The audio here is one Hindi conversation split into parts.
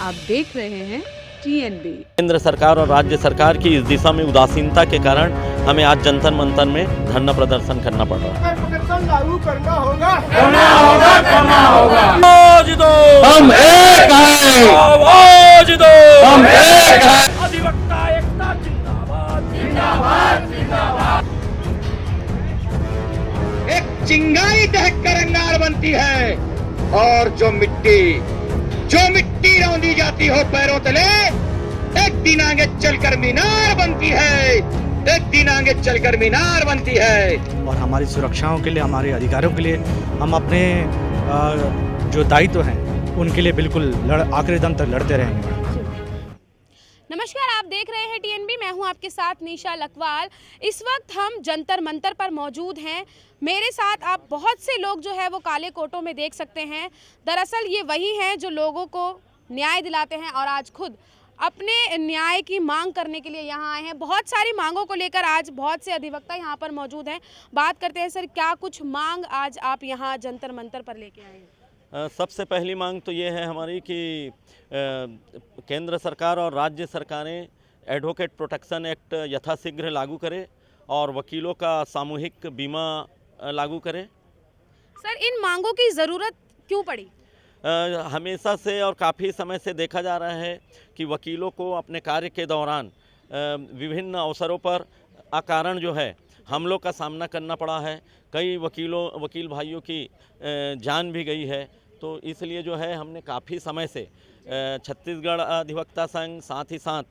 आप देख रहे हैं TNB। केंद्र सरकार और राज्य सरकार की इस दिशा में उदासीनता के कारण हमें आज जंतर मंतर में धरना प्रदर्शन करना पड़ रहा है। प्रदर्शन लागू करना होगा। आवाज दो, हम एक हैं, आवाज दो, हम एक हैं। अधिवक्ता एकता जिंदाबाद, जिंदाबाद जिंदाबाद। एक चिंगारी दहककर अंगार बनती है और जो मिट्टी रौंदी जाती हो पैरों तले, एक दिन आगे चलकर मीनार बनती है, एक दिन आगे चलकर मीनार बनती है। और हमारी सुरक्षाओं के लिए, हमारे अधिकारों के लिए हम अपने जो दायित्व हैं उनके लिए बिल्कुल आखिरी दम तक लड़ते रहेंगे। नमस्कार, आप देख रहे हैं TNB। मैं हूं आपके साथ निशा लखवाल। इस वक्त हम जंतर मंतर पर मौजूद हैं। मेरे साथ आप बहुत से लोग जो है वो काले कोटों में देख सकते हैं। दरअसल ये वही हैं जो लोगों को न्याय दिलाते हैं और आज खुद अपने न्याय की मांग करने के लिए यहाँ आए हैं। बहुत सारी मांगों को लेकर आज बहुत से अधिवक्ता यहाँ पर मौजूद हैं। बात करते हैं, सर क्या कुछ मांग आज आप यहाँ जंतर मंतर पर लेके आए हैं? सबसे पहली मांग तो ये है हमारी कि केंद्र सरकार और राज्य सरकारें एडवोकेट प्रोटेक्शन एक्ट यथाशीघ्र लागू करें और वकीलों का सामूहिक बीमा लागू करें। सर इन मांगों की ज़रूरत क्यों पड़ी? हमेशा से और काफ़ी समय से देखा जा रहा है कि वकीलों को अपने कार्य के दौरान विभिन्न अवसरों पर अकारण जो है हमलों का सामना करना पड़ा है। कई वकील भाइयों की जान भी गई है। तो इसलिए जो है हमने काफ़ी समय से छत्तीसगढ़ अधिवक्ता संघ, साथ ही साथ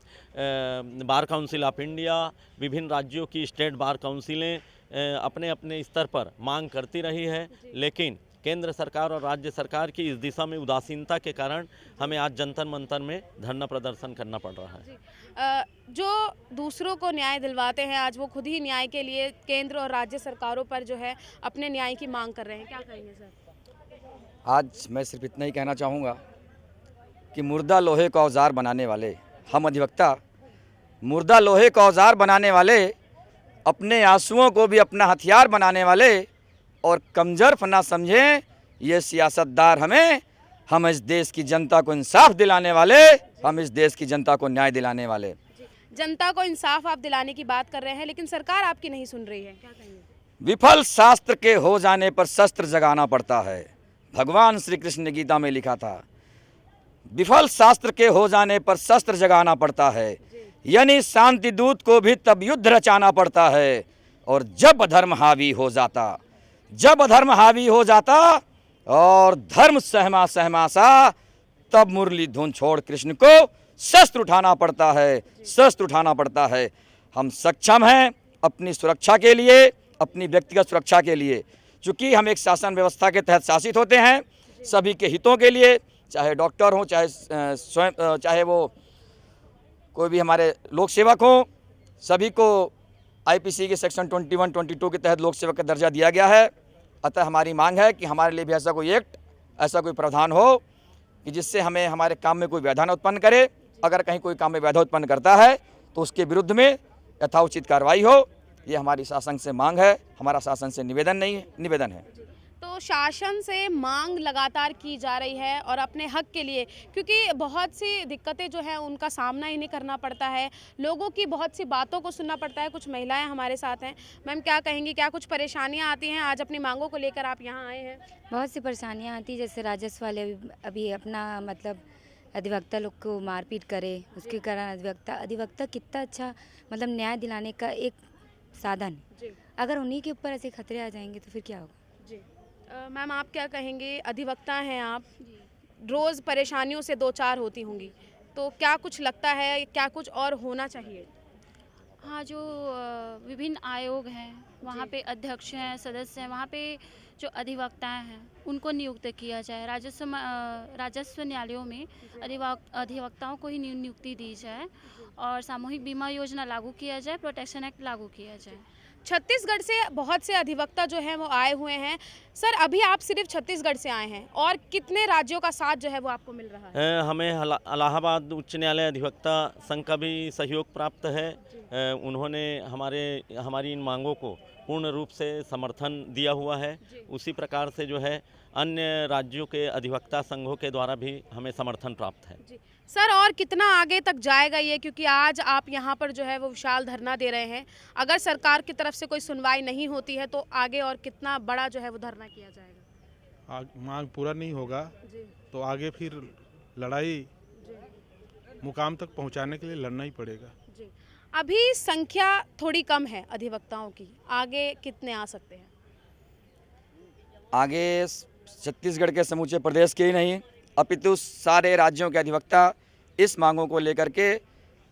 बार काउंसिल ऑफ इंडिया, विभिन्न राज्यों की स्टेट बार काउंसिलें अपने अपने स्तर पर मांग करती रही है, लेकिन केंद्र सरकार और राज्य सरकार की इस दिशा में उदासीनता के कारण हमें आज जंतर मंतर में धरना प्रदर्शन करना पड़ रहा है। जो दूसरों को न्याय दिलवाते हैं, आज वो खुद ही न्याय के लिए केंद्र और राज्य सरकारों पर जो है अपने न्याय की मांग कर रहे हैं। क्या कहेंगे सर? आज मैं सिर्फ इतना ही कहना चाहूँगा कि मुर्दा लोहे का औजार बनाने वाले हम अधिवक्ता, मुर्दा लोहे का औजार बनाने वाले, अपने आंसुओं को भी अपना हथियार बनाने वाले और कमजोर ना समझें ये सियासतदार हम इस देश की जनता को इंसाफ दिलाने वाले, हम इस देश की जनता को न्याय दिलाने वाले। जनता को इंसाफ आप दिलाने की बात कर रहे हैं, लेकिन सरकार आपकी नहीं सुन रही है। क्या कहेंगे? विफल शास्त्र के हो जाने पर शस्त्र जगाना पड़ता है। भगवान श्री कृष्ण ने गीता में लिखा था, विफल शास्त्र के हो जाने पर शस्त्र जगाना पड़ता है, यानी शांति दूत को भी तब युद्ध रचाना पड़ता है। और जब अधर्म हावी हो जाता और धर्म सहमा सा, तब मुरली धुन छोड़ कृष्ण को शस्त्र उठाना पड़ता है। हम सक्षम हैं अपनी सुरक्षा के लिए, अपनी व्यक्तिगत सुरक्षा के लिए, चूँकि हम एक शासन व्यवस्था के तहत शासित होते हैं। सभी के हितों के लिए, चाहे डॉक्टर हों, चाहे वो कोई भी हमारे लोक सेवक हों, सभी को IPC के सेक्शन 21-22 के तहत लोक सेवक का दर्जा दिया गया है। अतः हमारी मांग है कि हमारे लिए भी ऐसा कोई एक्ट, ऐसा कोई प्रावधान हो कि जिससे हमें हमारे काम में कोई व्यवधान उत्पन्न करे। अगर कहीं कोई काम में व्यवधान उत्पन्न करता है तो उसके विरुद्ध में यथाउचित कार्रवाई हो। ये हमारी शासन से मांग है, हमारा शासन से निवेदन है। तो शासन से मांग लगातार की जा रही है और अपने हक के लिए, क्योंकि बहुत सी दिक्कतें जो हैं उनका सामना इन्हें करना पड़ता है। लोगों की बहुत सी बातों को सुनना पड़ता है। कुछ महिलाएं हमारे साथ हैं। मैम क्या कहेंगी, क्या कुछ परेशानियां आती हैं? आज अपनी मांगों को लेकर आप यहाँ आए हैं। बहुत सी परेशानियां आती, जैसे राजस्व वाले अभी अपना मतलब अधिवक्ता लोग को मारपीट करे, उसके कारण अधिवक्ता कितना अच्छा मतलब न्याय दिलाने का एक साधन है। अगर उन्हीं के ऊपर ऐसे खतरे आ जाएंगे तो फिर क्या होगा? मैम आप क्या कहेंगे, अधिवक्ता हैं आप, रोज़ परेशानियों से दो चार होती होंगी, तो क्या कुछ लगता है, क्या कुछ और होना चाहिए? हाँ, जो विभिन्न आयोग हैं वहाँ पे अध्यक्ष हैं, सदस्य हैं, वहाँ पे जो अधिवक्ता हैं उनको नियुक्त किया जाए। राजस्व न्यायालयों में अधिवक्ताओं को ही नियुक्ति दी जाए और सामूहिक बीमा योजना लागू किया जाए, प्रोटेक्शन एक्ट लागू किया जाए। छत्तीसगढ़ से बहुत से अधिवक्ता जो हैं वो आए हुए हैं। सर अभी आप सिर्फ छत्तीसगढ़ से आए हैं और कितने राज्यों का साथ जो है वो आपको मिल रहा है? हमें इलाहाबाद उच्च न्यायालय अधिवक्ता संघ का भी सहयोग प्राप्त है। उन्होंने हमारी इन मांगों को पूर्ण रूप से समर्थन दिया हुआ है। उसी प्रकार से जो है अन्य राज्यों के अधिवक्ता संघों के द्वारा भी हमें समर्थन प्राप्त है। सर और कितना आगे तक जाएगा ये, क्योंकि आज आप यहाँ पर जो है वो विशाल धरना दे रहे हैं, अगर सरकार की तरफ से कोई सुनवाई नहीं होती है तो आगे और कितना बड़ा जो है वो धरना किया जाएगा? मांग पूरा नहीं होगा तो आगे फिर लड़ाई मुकाम तक पहुंचाने के लिए लड़ना ही पड़ेगा। जी, अभी संख्या थोड़ी कम है अधिवक्ताओं की, आगे कितने आ सकते हैं? आगे छत्तीसगढ़ के समूचे प्रदेश के ही नहीं अपितु सारे राज्यों के अधिवक्ता इस मांगों को लेकर के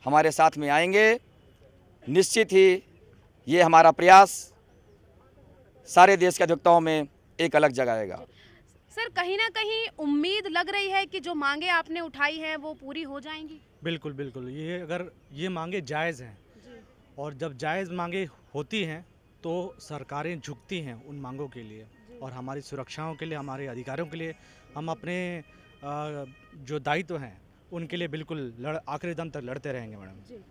हमारे साथ में आएंगे। निश्चित ही ये हमारा प्रयास सारे देश के अधिवक्ताओं में एक अलग जगाएगा। सर कहीं ना कहीं उम्मीद लग रही है कि जो मांगे आपने उठाई हैं वो पूरी हो जाएंगी? बिल्कुल बिल्कुल, ये अगर ये मांगे जायज़ हैं और जब जायज़ मांगे होती हैं तो सरकारें झुकती हैं उन मांगों के लिए, और हमारी सुरक्षाओं के लिए, हमारे अधिकारों के लिए हम अपने जो दायित्व हैं उनके लिए बिल्कुल आखिरी दम तक लड़ते रहेंगे मैडम।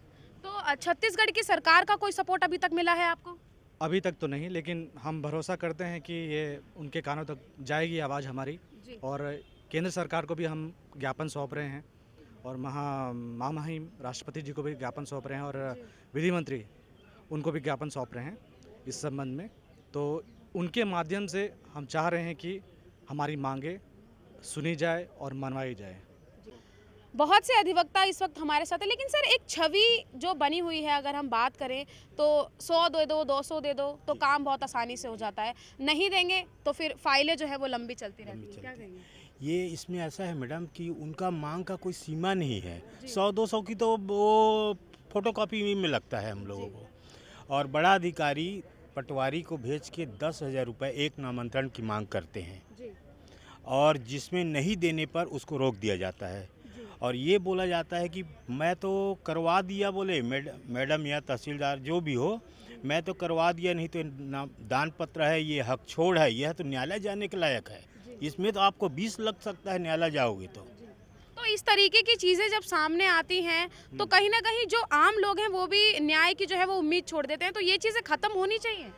तो छत्तीसगढ़ की सरकार का कोई सपोर्ट अभी तक मिला है आपको? अभी तक तो नहीं, लेकिन हम भरोसा करते हैं कि ये उनके कानों तक जाएगी आवाज़ हमारी, और केंद्र सरकार को भी हम ज्ञापन सौंप रहे हैं और महामहिम राष्ट्रपति जी को भी ज्ञापन सौंप रहे हैं और विधि मंत्री उनको भी ज्ञापन सौंप रहे हैं इस संबंध में। तो उनके माध्यम से हम चाह रहे हैं कि हमारी मांगे सुनी जाए और मनवाई जाए। बहुत से अधिवक्ता इस वक्त हमारे साथ है, लेकिन सर एक छवि जो बनी हुई है, अगर हम बात करें तो 100 दे दो, 200 दे दो तो काम बहुत आसानी से हो जाता है, नहीं देंगे तो फिर फाइलें जो है वो लंबी चलती रहती है। क्या कहेंगे? ये इसमें ऐसा है मैडम कि उनका मांग का कोई सीमा नहीं है। 100-200 की तो वो फोटोकॉपी में लगता है हम लोगों को, और बड़ा अधिकारी पटवारी को भेज के 10,000 रुपये एक नामांतरण की मांग करते हैं, और जिसमें नहीं देने पर उसको रोक दिया जाता है और ये बोला जाता है कि मैं तो करवा दिया, बोले मैडम या तहसीलदार जो भी हो, मैं तो करवा दिया, नहीं तो दान पत्र है, ये हक छोड़ है, यह तो न्यायालय जाने के लायक है, इसमें तो आपको 20 लग सकता है न्यायालय जाओगे तो। इस तरीके की चीज़ें जब सामने आती हैं तो कहीं ना कहीं जो आम लोग हैं वो भी न्याय की जो है वो उम्मीद छोड़ देते हैं, तो ये चीज़ें ख़त्म होनी चाहिए।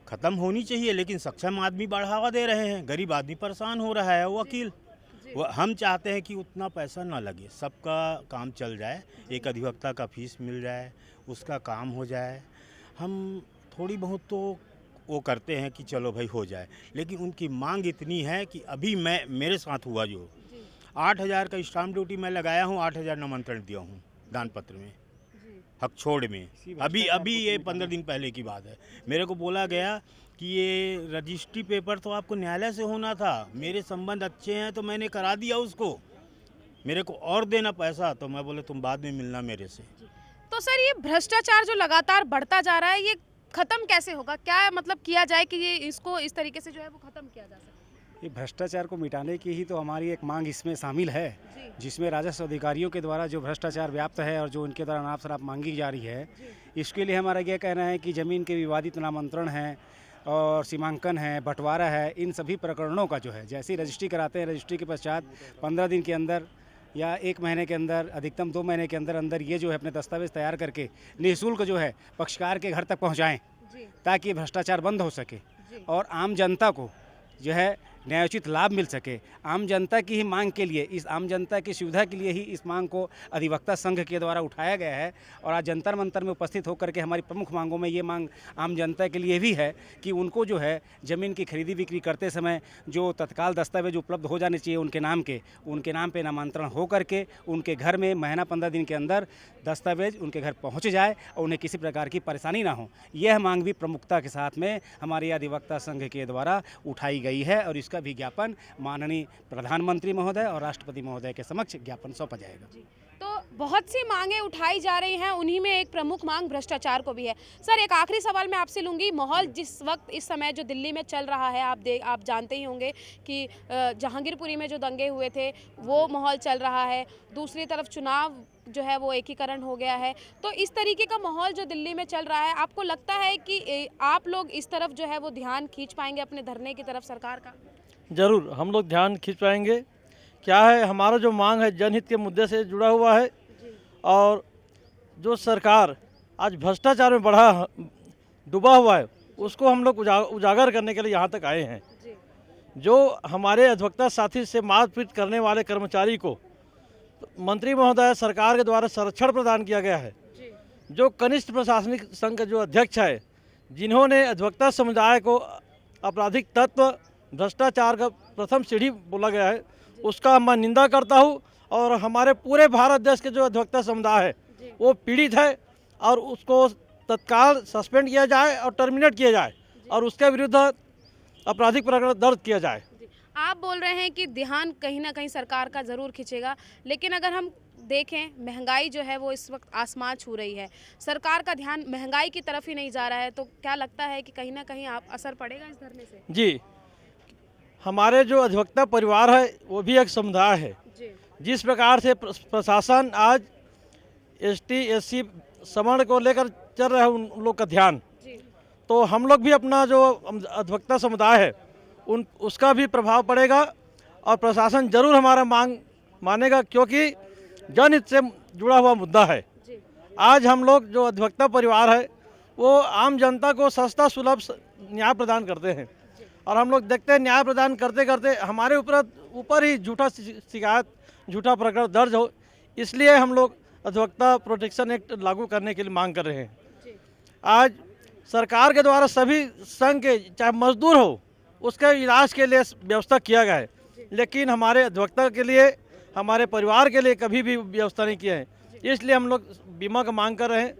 ख़त्म होनी चाहिए, लेकिन सक्षम आदमी बढ़ावा दे रहे हैं, गरीब आदमी परेशान हो रहा है। वकील हम चाहते हैं कि उतना पैसा ना लगे, सबका काम चल जाए, एक अधिवक्ता का फीस मिल जाए, उसका काम हो जाए। हम थोड़ी बहुत तो वो करते हैं कि चलो भाई हो जाए, लेकिन उनकी मांग इतनी है कि अभी मेरे साथ हुआ जो 8,000 का स्टाम्प ड्यूटी मैं लगाया हूँ, 8,000 नामांतरण दिया हूँ दान पत्र में, हक छोड़ में। अभी ये 15 दिन पहले की बात है। मेरे को बोला गया कि ये रजिस्ट्री पेपर तो आपको न्यायालय से होना था, मेरे संबंध अच्छे हैं तो मैंने करा दिया उसको, मेरे को और देना पैसा, तो मैं बोले तुम बाद में मिलना मेरे से। तो सर ये भ्रष्टाचार जो लगातार बढ़ता जा रहा है, ये खत्म कैसे होगा? क्या मतलब किया जाए कि ये इसको इस तरीके से जो है वो खत्म किया जा सके? ये भ्रष्टाचार को मिटाने की ही तो हमारी एक मांग इसमें शामिल है, जिसमें राजस्व अधिकारियों के द्वारा जो भ्रष्टाचार व्याप्त है और जो उनके द्वारा नाप शराब मांगी जा रही है, इसके लिए हमारा यह कहना है कि ज़मीन के विवादित नामांतरण हैं और सीमांकन है, बंटवारा है, इन सभी प्रकरणों का जो है जैसे रजिस्ट्री कराते हैं, रजिस्ट्री के पश्चात 15 दिन के अंदर या 1 महीने के अंदर, अधिकतम 2 महीने के अंदर अंदर ये जो है अपने दस्तावेज तैयार करके निःशुल्क जो है पक्षकार के घर तक पहुँचाएँ, ताकि भ्रष्टाचार बंद हो सके और आम जनता को जो है न्यायोचित लाभ मिल सके। आम जनता की ही मांग के लिए, इस आम जनता की सुविधा के लिए ही इस मांग को अधिवक्ता संघ के द्वारा उठाया गया है, और आज जंतर मंतर में उपस्थित होकर के हमारी प्रमुख मांगों में ये मांग आम जनता के लिए भी है कि उनको जो है ज़मीन की खरीदी बिक्री करते समय जो तत्काल दस्तावेज उपलब्ध हो जाने चाहिए उनके नाम पे नामांतरण हो करके उनके घर में महीना 15 दिन के अंदर दस्तावेज उनके घर पहुँच जाए और उन्हें किसी प्रकार की परेशानी ना हो। यह मांग भी प्रमुखता के साथ में हमारे अधिवक्ता संघ के द्वारा उठाई गई है, और इसका भी ज्ञापन माननीय प्रधानमंत्री महोदय और राष्ट्रपति महोदय के समक्ष ज्ञापन सौंपा जाएगा। तो बहुत सी मांगे उठाई जा रही हैं, उन्हीं में एक प्रमुख मांग भ्रष्टाचार को भी है। सर एक आखिरी सवाल मैं आपसे लूँगी, माहौल जिस वक्त इस समय जो दिल्ली में चल रहा है, आप जानते ही होंगे कि जहांगीरपुरी में जो दंगे हुए थे वो माहौल चल रहा है, दूसरी तरफ चुनाव जो है वो एकीकरण हो गया है, तो इस तरीके का माहौल जो दिल्ली में चल रहा है, आपको लगता है कि आप लोग इस तरफ जो है वो ध्यान खींच पाएंगे अपने धरने की तरफ सरकार का? ज़रूर हम लोग ध्यान खींच पाएंगे। क्या है, हमारा जो मांग है जनहित के मुद्दे से जुड़ा हुआ है, और जो सरकार आज भ्रष्टाचार में डूबा हुआ है उसको हम लोग उजागर करने के लिए यहाँ तक आए हैं। जो हमारे अधिवक्ता साथी से मारपीट करने वाले कर्मचारी को मंत्री महोदय सरकार के द्वारा संरक्षण प्रदान किया गया है। जो कनिष्ठ प्रशासनिक संघ के जो अध्यक्ष है, जिन्होंने अधिवक्ता समुदाय को आपराधिक तत्व भ्रष्टाचार का प्रथम सीढ़ी बोला गया है, उसका मैं निंदा करता हूं। और हमारे पूरे भारत देश के जो अधिवक्ता समुदाय है वो पीड़ित है और उसको तत्काल सस्पेंड किया जाए और टर्मिनेट किया जाए और उसके विरुद्ध आपराधिक प्रकरण दर्ज किया जाए। आप बोल रहे हैं कि ध्यान कहीं ना कहीं सरकार का ज़रूर खींचेगा, लेकिन अगर हम देखें महंगाई जो है वो इस वक्त आसमान छू रही है, सरकार का ध्यान महंगाई की तरफ ही नहीं जा रहा है, तो क्या लगता है कि कहीं ना कहीं आप असर पड़ेगा इस धरने से? जी, हमारे जो अधिवक्ता परिवार है वो भी एक समुदाय है। जिस प्रकार से प्रशासन आज ST SC सवर्ण को लेकर चल रहा है उन लोग का ध्यान, तो हम लोग भी अपना जो अधिवक्ता समुदाय है उसका भी प्रभाव पड़ेगा और प्रशासन जरूर हमारा मांग मानेगा, क्योंकि जनहित से जुड़ा हुआ मुद्दा है। आज हम लोग जो अधिवक्ता परिवार है वो आम जनता को सस्ता सुलभ न्याय प्रदान करते हैं और हम लोग देखते हैं न्याय प्रदान करते करते हमारे ऊपर ही झूठा शिकायत, झूठा प्रकरण दर्ज हो, इसलिए हम लोग अधिवक्ता प्रोटेक्शन एक्ट लागू करने के लिए मांग कर रहे हैं। आज सरकार के द्वारा सभी संघ के चाहे मजदूर हो उसके इलाज के लिए व्यवस्था किया गया है, लेकिन हमारे अधिवक्ता के लिए, हमारे परिवार के लिए कभी भी व्यवस्था नहीं किया है। इसलिए हम लोग बीमा का मांग कर रहे हैं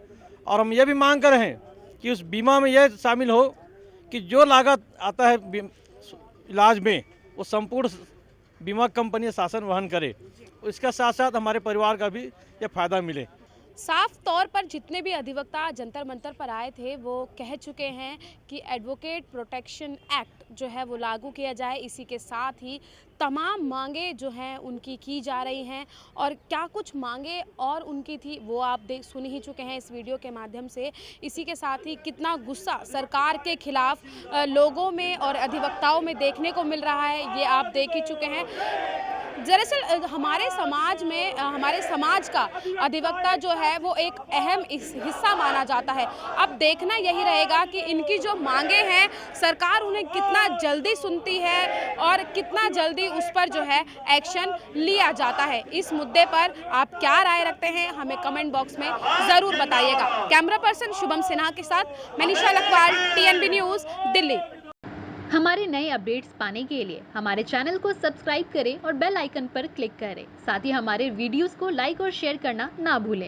और हम ये भी मांग कर रहे हैं कि उस बीमा में यह शामिल हो कि जो लागत आता है इलाज में वो संपूर्ण बीमा कंपनी शासन वहन करे, इसका साथ साथ हमारे परिवार का भी ये फायदा मिले। साफ तौर पर जितने भी अधिवक्ता जंतर मंतर पर आए थे वो कह चुके हैं कि एडवोकेट प्रोटेक्शन एक्ट जो है वो लागू किया जाए। इसी के साथ ही तमाम मांगे जो हैं उनकी की जा रही हैं और क्या कुछ मांगे और उनकी थी वो आप सुन ही चुके हैं इस वीडियो के माध्यम से। इसी के साथ ही कितना गुस्सा सरकार के खिलाफ लोगों में और अधिवक्ताओं में देखने को मिल रहा है ये आप देख ही चुके हैं। दरअसल हमारे समाज में हमारे समाज का अधिवक्ता जो है वो एक अहम हिस्सा माना जाता है। अब देखना यही रहेगा कि इनकी जो मांगे हैं सरकार उन्हें कितना जल्दी सुनती है और कितना जल्दी उस पर जो है एक्शन लिया जाता है। इस मुद्दे पर आप क्या राय रखते हैं हमें कमेंट बॉक्स में ज़रूर बताइएगा। कैमरा पर्सन शुभम सिन्हा के साथ मैं निशा लखवाल, TNB न्यूज़, दिल्ली। हमारे नए अपडेट्स पाने के लिए हमारे चैनल को सब्सक्राइब करें और बेल आइकन पर क्लिक करें। साथ ही हमारे वीडियोस को लाइक और शेयर करना ना भूलें।